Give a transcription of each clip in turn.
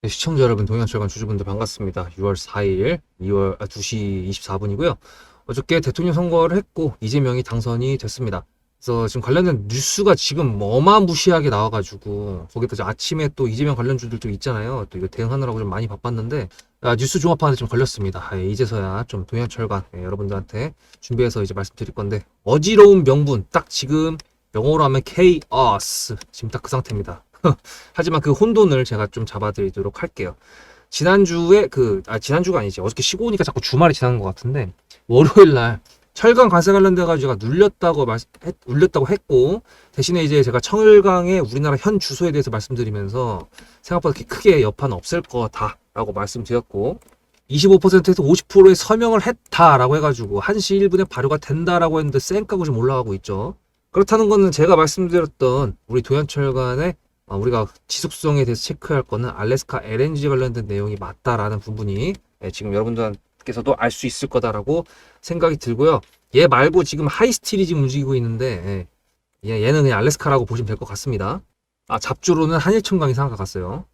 네, 시청자 여러분, 동양철관 주주분들 반갑습니다. 6월 4일 2시 24분이고요. 어저께 대통령 선거를 했고 이재명이 당선이 됐습니다. 그래서 지금 관련된 뉴스가 지금 어마무시하게 나와가지고 거기다 이제 아침에 또 이재명 관련주들도 있잖아요. 또 이거 대응하느라고 좀 많이 바빴는데 뉴스 종합하는데 좀 걸렸습니다. 이제서야 좀 동양철관 여러분들한테 준비해서 이제 말씀드릴 건데, 어지러운 명분 딱 지금 영어로 하면 chaos, 지금 딱 그 상태입니다. 하지만 그 혼돈을 제가 좀 잡아드리도록 할게요. 지난주에 지난주가 아니지. 어저께 쉬고 오니까 자꾸 주말이 지나는 것 같은데, 월요일날 철강 관세 관련돼가지고 제가 눌렸다고 했고, 대신에 이제 제가 청일강의 우리나라 현 주소에 대해서 말씀드리면서 생각보다 그렇게 크게 여파는 없을 거다라고 말씀드렸고, 25%에서 50%의 서명을 했다라고 해가지고 1시 1분에 발효가 된다라고 했는데 쌩까고 좀 올라가고 있죠. 그렇다는 거는 제가 말씀드렸던 우리 도현철간의 우리가 지속성에 대해서 체크할 거는 알래스카 LNG 관련된 내용이 맞다라는 부분이 지금 여러분들께서도 알 수 있을 거다라고 생각이 들고요. 얘 말고 지금 하이스틸이 지금 움직이고 있는데, 얘는 그냥 알래스카라고 보시면 될 것 같습니다. 잡주로는 한일청강이 상한가 갔어요.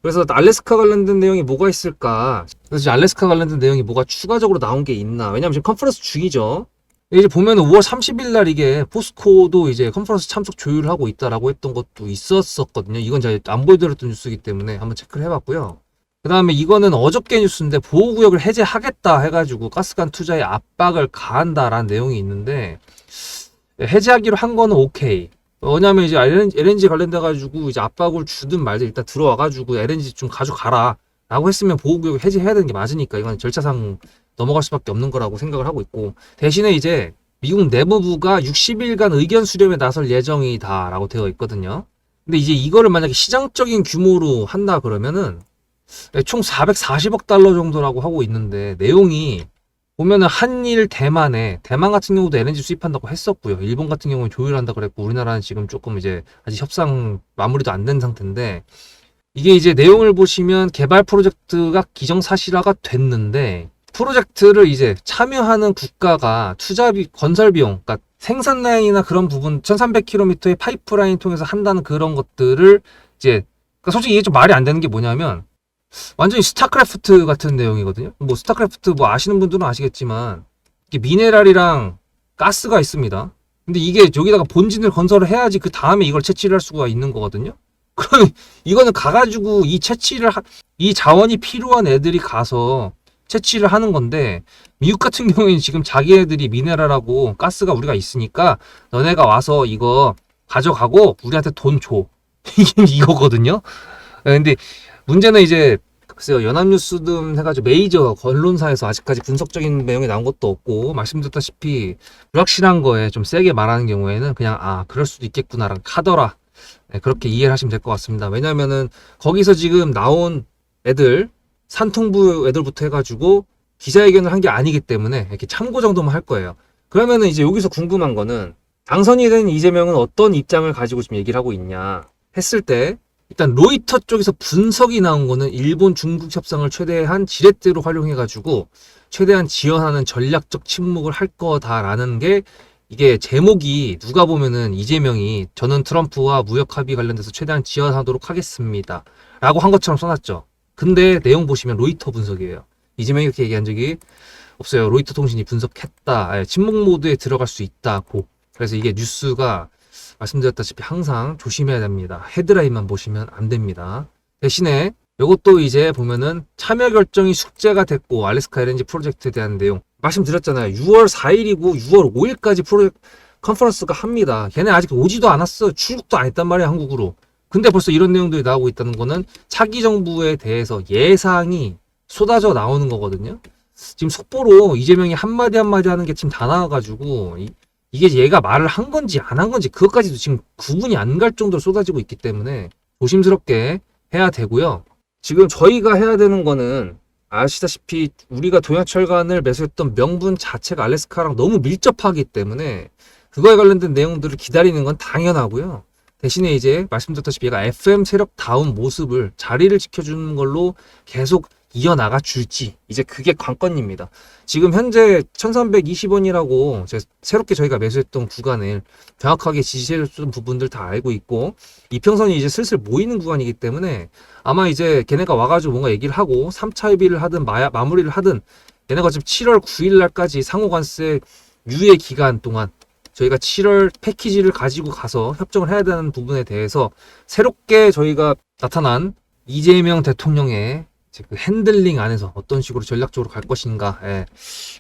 그래서 알래스카 관련된 내용이 뭐가 있을까? 그래서 이제 알래스카 관련된 내용이 뭐가 추가적으로 나온 게 있나? 왜냐면 지금 컨퍼런스 중이죠. 이제 보면 5월 30일 날 이게 포스코도 이제 컨퍼런스 참석 조율을 하고 있다라고 했던 것도 있었거든요. 이건 제가 안 보여드렸던 뉴스이기 때문에 한번 체크를 해봤고요. 그 다음에 이거는 어저께 뉴스인데, 보호구역을 해제하겠다 해가지고 가스관 투자에 압박을 가한다라는 내용이 있는데, 해제하기로 한 거는 오케이. 왜냐면 이제 LNG 관련돼가지고 이제 압박을 주든 말든 일단 들어와가지고 LNG 좀 가져가라 라고 했으면 보호구역을 해제해야 되는 게 맞으니까 이건 절차상 넘어갈 수밖에 없는 거라고 생각을 하고 있고, 대신에 이제 미국 내무부가 60일간 의견 수렴에 나설 예정이다라고 되어 있거든요. 근데 이제 이거를 만약에 시장적인 규모로 한다 그러면은 총 440억 달러 정도라고 하고 있는데, 내용이 보면은 한일 대만 같은 경우도 LNG 수입한다고 했었고요. 일본 같은 경우는 조율한다 그랬고, 우리나라는 지금 조금 이제 아직 협상 마무리도 안 된 상태인데, 이게 이제 내용을 보시면 개발 프로젝트가 기정사실화가 됐는데, 프로젝트를 이제 참여하는 국가가 투자비, 건설비용, 그러니까 생산 라인이나 그런 부분 1300km의 파이프라인 통해서 한다는 그런 것들을 이제, 그러니까 솔직히 이게 좀 말이 안 되는 게 뭐냐면, 완전히 스타크래프트 같은 내용이거든요. 뭐 스타크래프트 뭐 아시는 분들은 아시겠지만, 이게 미네랄이랑 가스가 있습니다. 근데 이게 여기다가 본진을 건설을 해야지 그 다음에 이걸 채취를 할 수가 있는 거거든요. 그럼 이거는 가가지고 이 자원이 필요한 애들이 가서 채취를 하는 건데, 미국 같은 경우에는 지금 자기네들이 미네랄하고 가스가 우리가 있으니까 너네가 와서 이거 가져가고 우리한테 돈 줘. 이거거든요. 근데 문제는 이제 글쎄요, 연합뉴스 등 해가지고 메이저 언론사에서 아직까지 분석적인 내용이 나온 것도 없고, 말씀드렸다시피 불확실한 거에 좀 세게 말하는 경우에는 그냥 그럴 수도 있겠구나라는 카더라, 그렇게 이해를 하시면 될 것 같습니다. 왜냐면은 거기서 지금 나온 애들, 산통부 애들부터 해가지고 기자회견을 한 게 아니기 때문에 이렇게 참고 정도만 할 거예요. 그러면은 이제 여기서 궁금한 거는, 당선이 된 이재명은 어떤 입장을 가지고 지금 얘기를 하고 있냐 했을 때, 일단 로이터 쪽에서 분석이 나온 거는 일본 중국 협상을 최대한 지렛대로 활용해가지고 최대한 지연하는 전략적 침묵을 할 거다라는 게, 이게 제목이 누가 보면은 이재명이 저는 트럼프와 무역 합의 관련돼서 최대한 지연하도록 하겠습니다 라고 한 것처럼 써놨죠. 근데 내용 보시면 로이터 분석이에요. 이재명이 이렇게 얘기한 적이 없어요. 로이터 통신이 분석했다, 침묵 모드에 들어갈 수 있다고. 그래서 이게 뉴스가 말씀드렸다시피 항상 조심해야 됩니다. 헤드라인만 보시면 안 됩니다. 대신에 이것도 이제 보면은 참여 결정이 숙제가 됐고, 알래스카 LNG 프로젝트에 대한 내용 말씀드렸잖아요. 6월 4일이고 6월 5일까지 컨퍼런스가 합니다. 걔네 아직 오지도 않았어. 출국도 안 했단 말이야, 한국으로. 근데 벌써 이런 내용들이 나오고 있다는 거는 차기 정부에 대해서 예상이 쏟아져 나오는 거거든요. 지금 속보로 이재명이 한마디 하는 게 지금 다 나와가지고, 이게 얘가 말을 한 건지 안 한 건지 그것까지도 지금 구분이 안 갈 정도로 쏟아지고 있기 때문에 조심스럽게 해야 되고요. 지금 저희가 해야 되는 거는, 아시다시피 우리가 동양철간을 매수했던 명분 자체가 알래스카랑 너무 밀접하기 때문에 그거에 관련된 내용들을 기다리는 건 당연하고요. 대신에 이제 말씀드렸다시피 얘가 FM 세력다운 모습을, 자리를 지켜주는 걸로 계속 이어나가 줄지, 이제 그게 관건입니다. 지금 현재 1320원이라고 새롭게 저희가 매수했던 구간을 정확하게 지지해줬던 부분들 다 알고 있고, 이평선이 이제 슬슬 모이는 구간이기 때문에 아마 이제 걔네가 와가지고 뭔가 얘기를 하고 3차 협의를 하든 마무리를 하든, 얘네가 지금 7월 9일 날까지 상호관세 유예 기간 동안 저희가 7월 패키지를 가지고 가서 협정을 해야 되는 부분에 대해서 새롭게 저희가 나타난 이재명 대통령의 그 핸들링 안에서 어떤 식으로 전략적으로 갈 것인가. 예.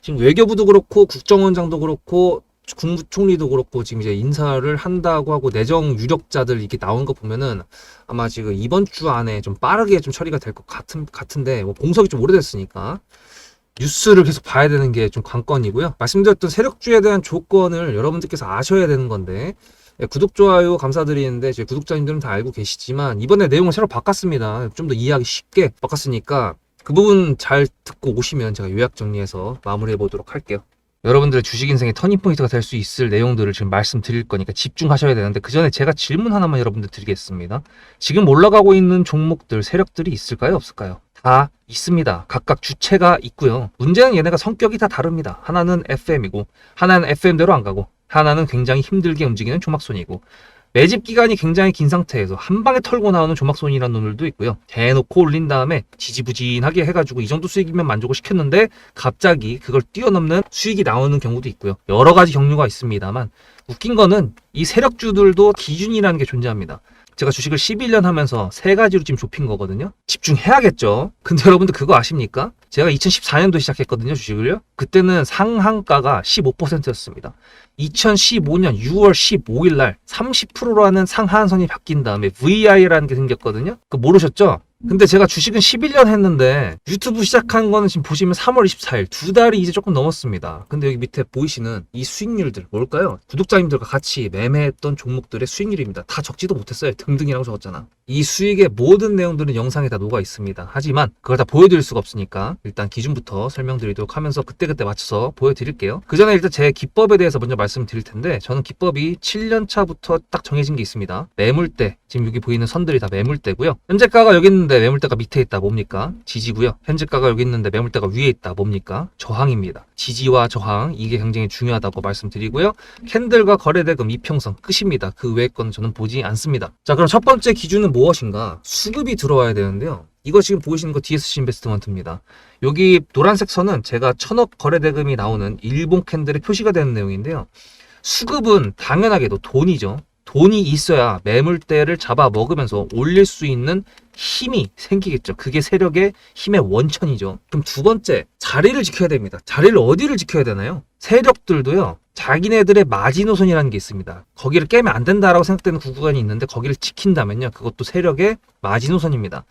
지금 외교부도 그렇고 국정원장도 그렇고 국무총리도 그렇고 지금 이제 인사를 한다고 하고 내정 유력자들 이렇게 나온 거 보면은 아마 지금 이번 주 안에 좀 빠르게 좀 처리가 될 것 같은데, 뭐 공석이 좀 오래됐으니까 뉴스를 계속 봐야 되는 게 좀 관건이고요. 말씀드렸던 세력주에 대한 조건을 여러분들께서 아셔야 되는 건데, 구독, 좋아요 감사드리는데 제 구독자님들은 다 알고 계시지만 이번에 내용을 새로 바꿨습니다. 좀 더 이해하기 쉽게 바꿨으니까 그 부분 잘 듣고 오시면 제가 요약 정리해서 마무리해 보도록 할게요. 여러분들의 주식 인생의 터닝포인트가 될 수 있을 내용들을 지금 말씀드릴 거니까 집중하셔야 되는데, 그 전에 제가 질문 하나만 여러분들 드리겠습니다. 지금 올라가고 있는 종목들, 세력들이 있을까요? 없을까요? 다 있습니다. 각각 주체가 있고요. 문제는 얘네가 성격이 다 다릅니다. 하나는 FM이고, 하나는 FM대로 안 가고, 하나는 굉장히 힘들게 움직이는 조막손이고, 매집 기간이 굉장히 긴 상태에서 한 방에 털고 나오는 조막손이라는 놈들도 있고요. 대놓고 올린 다음에 지지부진하게 해가지고 이 정도 수익이면 만족을 시켰는데 갑자기 그걸 뛰어넘는 수익이 나오는 경우도 있고요. 여러 가지 경로가 있습니다만, 웃긴 거는 이 세력주들도 기준이라는 게 존재합니다. 제가 주식을 11년 하면서 세 가지로 지금 좁힌 거거든요. 집중해야겠죠. 근데 여러분들 그거 아십니까? 제가 2014년도에 시작했거든요, 주식을요. 그때는 상한가가 15%였습니다. 2015년 6월 15일 날 30%라는 상한선이 바뀐 다음에 VI라는 게 생겼거든요. 그거 모르셨죠? 근데 제가 주식은 11년 했는데 유튜브 시작한 거는 지금 보시면 3월 24일, 두 달이 이제 조금 넘었습니다. 근데 여기 밑에 보이시는 이 수익률들 뭘까요? 구독자님들과 같이 매매했던 종목들의 수익률입니다. 다 적지도 못했어요. 등등이라고 적었잖아. 이 수익의 모든 내용들은 영상에 다 녹아 있습니다. 하지만 그걸 다 보여드릴 수가 없으니까 일단 기준부터 설명드리도록 하면서 그때그때 맞춰서 보여드릴게요. 그 전에 일단 제 기법에 대해서 먼저 말씀드릴 텐데, 저는 기법이 7년 차부터 딱 정해진 게 있습니다. 매물대, 지금 여기 보이는 선들이 다 매물대고요. 현재가가 여기 있는데 매물대가 밑에 있다, 뭡니까? 지지고요. 현재가가 여기 있는데 매물대가 위에 있다, 뭡니까? 저항입니다. 지지와 저항, 이게 굉장히 중요하다고 말씀드리고요. 캔들과 거래대금 이평선 끝입니다. 그 외의 건 저는 보지 않습니다. 자, 그럼 첫 번째 기준은 무엇인가? 수급이 들어와야 되는데요. 이거 지금 보이시는 거 DSC 인베스트먼트입니다. 여기 노란색 선은 제가 1000억 거래대금이 나오는 일본 캔들의 표시가 되는 내용인데요. 수급은 당연하게도 돈이죠. 돈이 있어야 매물대를 잡아 먹으면서 올릴 수 있는 힘이 생기겠죠. 그게 세력의 힘의 원천이죠. 그럼 두 번째, 자리를 지켜야 됩니다. 자리를 어디를 지켜야 되나요? 세력들도요, 자기네들의 마지노선이라는 게 있습니다. 거기를 깨면 안 된다라고 생각되는 구간이 있는데, 거기를 지킨다면요, 그것도 세력의 마지노선입니다.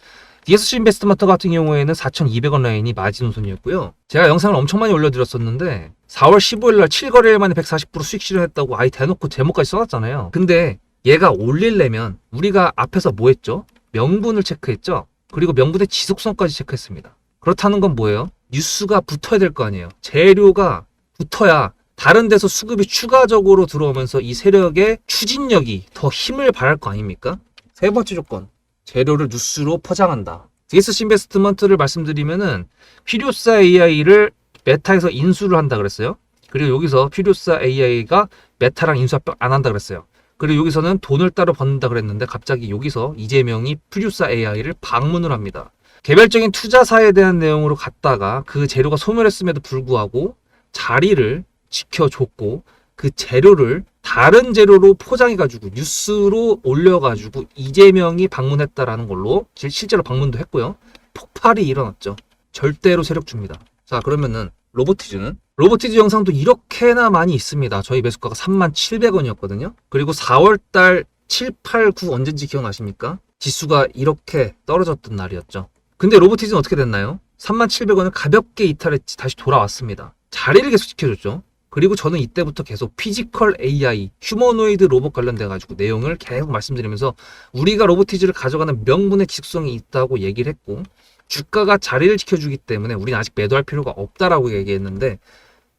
DSC 인베스트먼트 같은 경우에는 4,200원 라인이 마지노선이었고요. 제가 영상을 엄청 많이 올려드렸었는데 4월 15일 날 7거래일 만에 140% 수익 실현했다고 아예 대놓고 제목까지 써놨잖아요. 근데 얘가 올리려면 우리가 앞에서 뭐 했죠? 명분을 체크했죠? 그리고 명분의 지속성까지 체크했습니다. 그렇다는 건 뭐예요? 뉴스가 붙어야 될 거 아니에요. 재료가 붙어야 다른 데서 수급이 추가적으로 들어오면서 이 세력의 추진력이 더 힘을 발할 거 아닙니까? 세 번째 조건, 재료를 뉴스로 포장한다. DSC 인베스트먼트를 말씀드리면은 필요사 AI를 메타에서 인수를 한다 그랬어요. 그리고 여기서 필요사 AI가 메타랑 인수 합병 안 한다 그랬어요. 그리고 여기서는 돈을 따로 받는다 그랬는데 갑자기 여기서 이재명이 필요사 AI를 방문을 합니다. 개별적인 투자사에 대한 내용으로 갔다가 그 재료가 소멸했음에도 불구하고 자리를 지켜줬고, 그 재료를 다른 재료로 포장해가지고 뉴스로 올려가지고 이재명이 방문했다라는 걸로 실제로 방문도 했고요. 폭발이 일어났죠. 절대로 세력주입니다. 자, 그러면은 로보티즈 영상도 이렇게나 많이 있습니다. 저희 매수가가 37,000원이었거든요. 그리고 4월달 7, 8, 9 언제인지 기억나십니까? 지수가 이렇게 떨어졌던 날이었죠. 근데 로보티즈는 어떻게 됐나요? 37,000원을 가볍게 이탈했지 다시 돌아왔습니다. 자리를 계속 지켜줬죠. 그리고 저는 이때부터 계속 피지컬 AI, 휴머노이드 로봇 관련돼 가지고 내용을 계속 말씀드리면서 우리가 로보티즈를 가져가는 명분의 지속성이 있다고 얘기를 했고, 주가가 자리를 지켜주기 때문에 우리는 아직 매도할 필요가 없다라고 얘기했는데,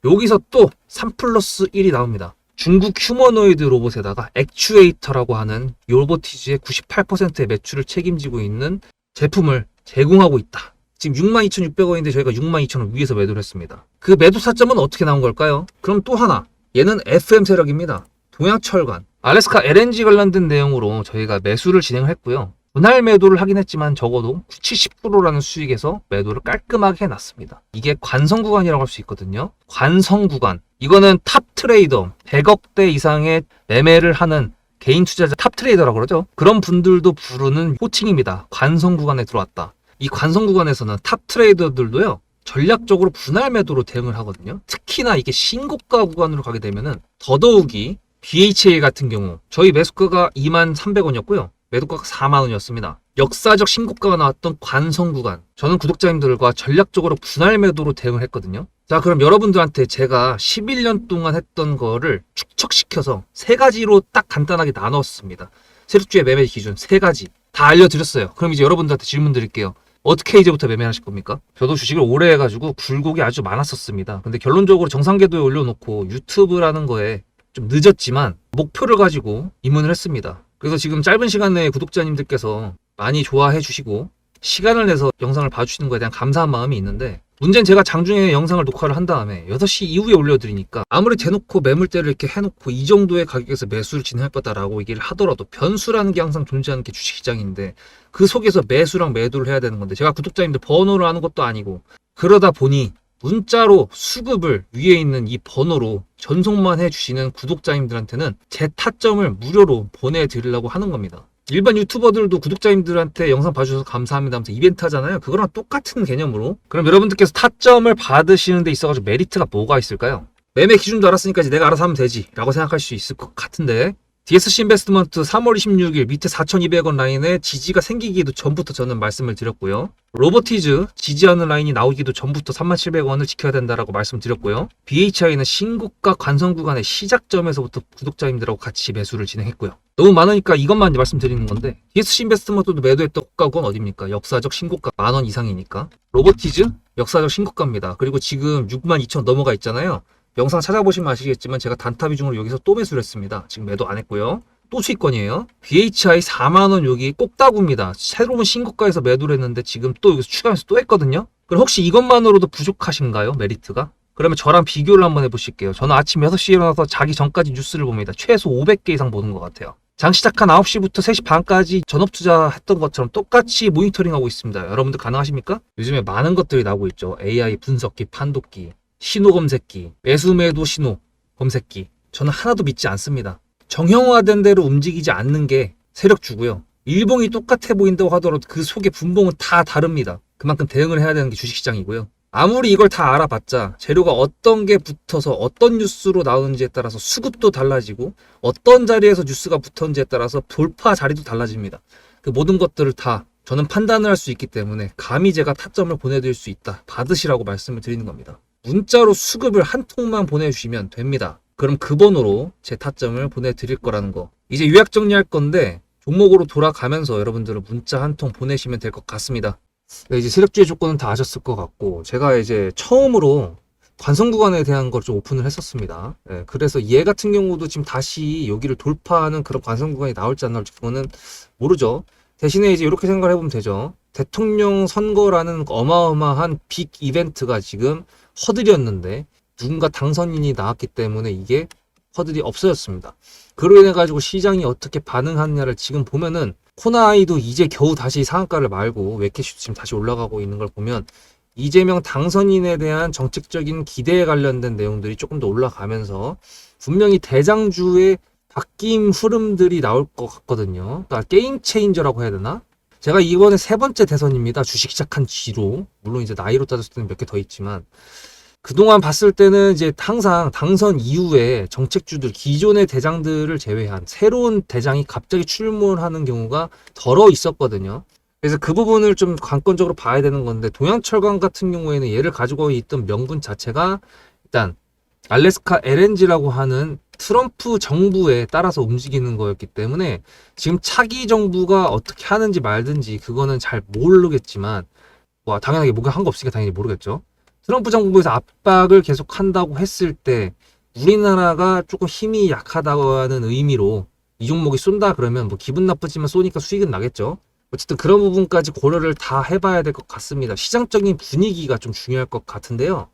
여기서 또 3+1이 나옵니다. 중국 휴머노이드 로봇에다가 액추에이터라고 하는 로보티즈의 98%의 매출을 책임지고 있는 제품을 제공하고 있다. 지금 62,600원인데 저희가 62,000원 위에서 매도를 했습니다. 그 매도 타점은 어떻게 나온 걸까요? 그럼 또 하나, 얘는 FM 세력입니다. 동양철관, 알래스카 LNG 관련된 내용으로 저희가 매수를 진행을 했고요. 분할 매도를 하긴 했지만 적어도 70%라는 수익에서 매도를 깔끔하게 해놨습니다. 이게 관성 구간이라고 할 수 있거든요. 관성 구간. 이거는 탑 트레이더, 100억대 이상의 매매를 하는 개인 투자자 탑 트레이더라고 그러죠. 그런 분들도 부르는 호칭입니다. 관성 구간에 들어왔다. 이 관성 구간에서는 탑 트레이더들도요, 전략적으로 분할 매도로 대응을 하거든요. 특히나 이게 신고가 구간으로 가게 되면은 더더욱이 BHA 같은 경우 저희 매수가가 23,300원이었고요. 매도가가 40,000원이었습니다. 역사적 신고가가 나왔던 관성 구간. 저는 구독자님들과 전략적으로 분할 매도로 대응을 했거든요. 자, 그럼 여러분들한테 제가 11년 동안 했던 거를 축적시켜서 세 가지로 딱 간단하게 나눴습니다. 세력주의 매매 기준 세 가지 다 알려드렸어요. 그럼 이제 여러분들한테 질문 드릴게요. 어떻게 이제부터 매매하실 겁니까? 저도 주식을 오래 해가지고 굴곡이 아주 많았었습니다. 근데 결론적으로 정상궤도에 올려놓고 유튜브라는 거에 좀 늦었지만 목표를 가지고 입문을 했습니다. 그래서 지금 짧은 시간 내에 구독자님들께서 많이 좋아해 주시고 시간을 내서 영상을 봐주시는 거에 대한 감사한 마음이 있는데, 문제는 제가 장중에 영상을 녹화를 한 다음에 6시 이후에 올려드리니까 아무리 대놓고 매물대를 이렇게 해놓고 이 정도의 가격에서 매수를 진행할 거다라고 얘기를 하더라도 변수라는 게 항상 존재하는 게 주식시장인데, 그 속에서 매수랑 매도를 해야 되는 건데 제가 구독자님들 번호를 아는 것도 아니고, 그러다 보니 문자로 수급을 위에 있는 이 번호로 전송만 해주시는 구독자님들한테는 제 타점을 무료로 보내드리려고 하는 겁니다. 일반 유튜버들도 구독자님들한테 영상 봐주셔서 감사합니다 하면서 이벤트 하잖아요. 그거랑 똑같은 개념으로. 그럼 여러분들께서 타점을 받으시는 데 있어가지고 메리트가 뭐가 있을까요? 매매 기준도 알았으니까 이제 내가 알아서 하면 되지 라고 생각할 수 있을 것 같은데, DSC 인베스트먼트 3월 26일 밑에 4,200원 라인에 지지가 생기기도 전부터 저는 말씀을 드렸고요. 로보티즈 지지하는 라인이 나오기도 전부터 37,000원을 지켜야 된다라고 말씀드렸고요. BHI는 신고가 관성 구간의 시작점에서부터 구독자님들하고 같이 매수를 진행했고요. 너무 많으니까 이것만 이제 말씀드리는 건데, DSC 인베스트먼트도 매도했던 고가건 어딥니까? 역사적 신고가 10,000원 이상이니까. 로보티즈 역사적 신고가입니다. 그리고 지금 62,000원 넘어가 있잖아요. 영상 찾아보시면 아시겠지만 제가 단타 비중으로 여기서 또 매수를 했습니다. 지금 매도 안 했고요. 또 수익권이에요. BHI 40,000원 여기 꼭다구입니다. 새로운 신고가에서 매도를 했는데 지금 또 여기서 추가해서 또 했거든요. 그럼 혹시 이것만으로도 부족하신가요? 메리트가? 그러면 저랑 비교를 한번 해보실게요. 저는 아침 6시에 일어나서 자기 전까지 뉴스를 봅니다. 최소 500개 이상 보는 것 같아요. 장 시작한 9시부터 3시 반까지 전업 투자했던 것처럼 똑같이 모니터링하고 있습니다. 여러분들 가능하십니까? 요즘에 많은 것들이 나오고 있죠. AI 분석기, 판독기, 신호 검색기, 매수 매도 신호 검색기. 저는 하나도 믿지 않습니다. 정형화된 대로 움직이지 않는 게 세력주고요. 일봉이 똑같아 보인다고 하더라도 그 속의 분봉은 다 다릅니다. 그만큼 대응을 해야 되는 게 주식시장이고요. 아무리 이걸 다 알아봤자 재료가 어떤 게 붙어서 어떤 뉴스로 나오는지에 따라서 수급도 달라지고 어떤 자리에서 뉴스가 붙었는지에 따라서 돌파 자리도 달라집니다. 그 모든 것들을 다 저는 판단을 할 수 있기 때문에 감히 제가 타점을 보내드릴 수 있다. 받으시라고 말씀을 드리는 겁니다. 문자로 수급을 한 통만 보내주시면 됩니다. 그럼 그 번호로 제 타점을 보내드릴 거라는 거. 이제 요약 정리할 건데 종목으로 돌아가면서 여러분들은 문자 한 통 보내시면 될 것 같습니다. 네, 이제 세력주의 조건은 다 아셨을 것 같고, 제가 이제 처음으로 관성 구간에 대한 걸 좀 오픈을 했었습니다. 네, 그래서 얘 같은 경우도 지금 다시 여기를 돌파하는 그런 관성 구간이 나올지 안 나올지 그거는 모르죠. 대신에 이제 이렇게 생각을 해보면 되죠. 대통령 선거라는 어마어마한 빅 이벤트가 지금 허들이었는데 누군가 당선인이 나왔기 때문에 이게 허들이 없어졌습니다. 그로 인해 가지고 시장이 어떻게 반응하느냐를 지금 보면은 코나아이도 이제 겨우 다시 상한가를 말고 웨캐슈도 지금 다시 올라가고 있는 걸 보면 이재명 당선인에 대한 정책적인 기대에 관련된 내용들이 조금 더 올라가면서 분명히 대장주의 바뀜 흐름들이 나올 것 같거든요. 그러니까 게임 체인저라고 해야 되나? 제가 이번에 3번째 대선입니다. 주식 시작한 뒤로. 물론 이제 나이로 따졌을 때는 몇 개 더 있지만 그동안 봤을 때는 이제 항상 당선 이후에 정책주들, 기존의 대장들을 제외한 새로운 대장이 갑자기 출몰하는 경우가 덜어 있었거든요. 그래서 그 부분을 좀 관건적으로 봐야 되는 건데, 동양철강 같은 경우에는 얘를 가지고 있던 명분 자체가 일단 알래스카 LNG라고 하는 트럼프 정부에 따라서 움직이는 거였기 때문에 지금 차기 정부가 어떻게 하는지 말든지 그거는 잘 모르겠지만, 당연하게 뭔가 한 거 없으니까 당연히 모르겠죠. 트럼프 정부에서 압박을 계속 한다고 했을 때 우리나라가 조금 힘이 약하다는 의미로 이 종목이 쏜다 그러면 뭐 기분 나쁘지만 쏘니까 수익은 나겠죠. 어쨌든 그런 부분까지 고려를 다 해봐야 될 것 같습니다. 시장적인 분위기가 좀 중요할 것 같은데요.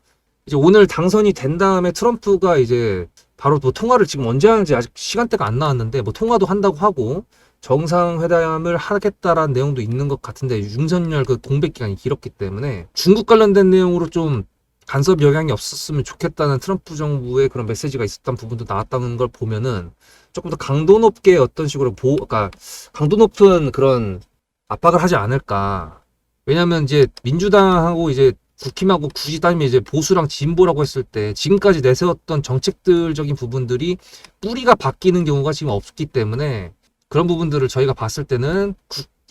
이제 오늘 당선이 된 다음에 트럼프가 이제 바로 뭐 통화를 지금 언제 하는지 아직 시간대가 안 나왔는데 뭐 통화도 한다고 하고 정상회담을 하겠다라는 내용도 있는 것 같은데 윤석열 그 공백 기간이 길었기 때문에 중국 관련된 내용으로 좀 간섭 영향이 없었으면 좋겠다는 트럼프 정부의 그런 메시지가 있었던 부분도 나왔다는 걸 보면은 조금 더 강도 높게 어떤 식으로 그러니까 강도 높은 그런 압박을 하지 않을까. 왜냐면 이제 민주당하고 이제 국힘하고 굳이 따지면 이제 보수랑 진보라고 했을 때 지금까지 내세웠던 정책들적인 부분들이 뿌리가 바뀌는 경우가 지금 없기 때문에 그런 부분들을 저희가 봤을 때는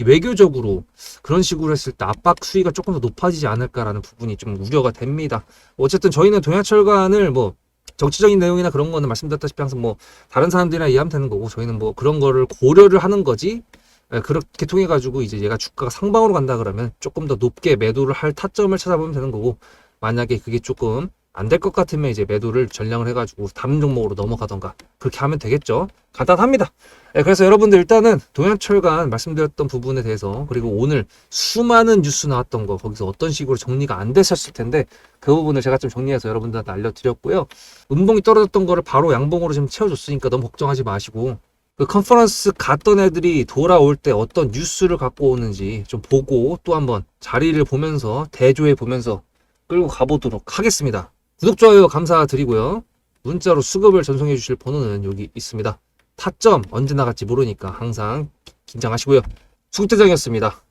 외교적으로 그런 식으로 했을 때 압박 수위가 조금 더 높아지지 않을까라는 부분이 좀 우려가 됩니다. 어쨌든 저희는 동양철관을 뭐 정치적인 내용이나 그런 거는 말씀드렸다시피 항상 뭐 다른 사람들이나 이해하면 되는 거고 저희는 뭐 그런 거를 고려를 하는 거지. 그렇게 통해 가지고 이제 얘가 주가가 상방으로 간다 그러면 조금 더 높게 매도를 할 타점을 찾아보면 되는 거고 만약에 그게 조금 안 될 것 같으면 이제 매도를 전량을 해가지고 다른 종목으로 넘어가던가 그렇게 하면 되겠죠. 간단합니다. 그래서 여러분들 일단은 동양철관 말씀드렸던 부분에 대해서 그리고 오늘 수많은 뉴스 나왔던 거 거기서 어떤 식으로 정리가 안 됐었을 텐데 그 부분을 제가 좀 정리해서 여러분들한테 알려드렸고요. 음봉이 떨어졌던 거를 바로 양봉으로 좀 채워줬으니까 너무 걱정하지 마시고 그 컨퍼런스 갔던 애들이 돌아올 때 어떤 뉴스를 갖고 오는지 좀 보고 또 한번 자리를 보면서 대조해 보면서 끌고 가보도록 하겠습니다. 구독, 좋아요 감사드리고요. 문자로 수급을 전송해 주실 번호는 여기 있습니다. 타점 언제 나갈지 모르니까 항상 긴장하시고요. 수급대장이었습니다.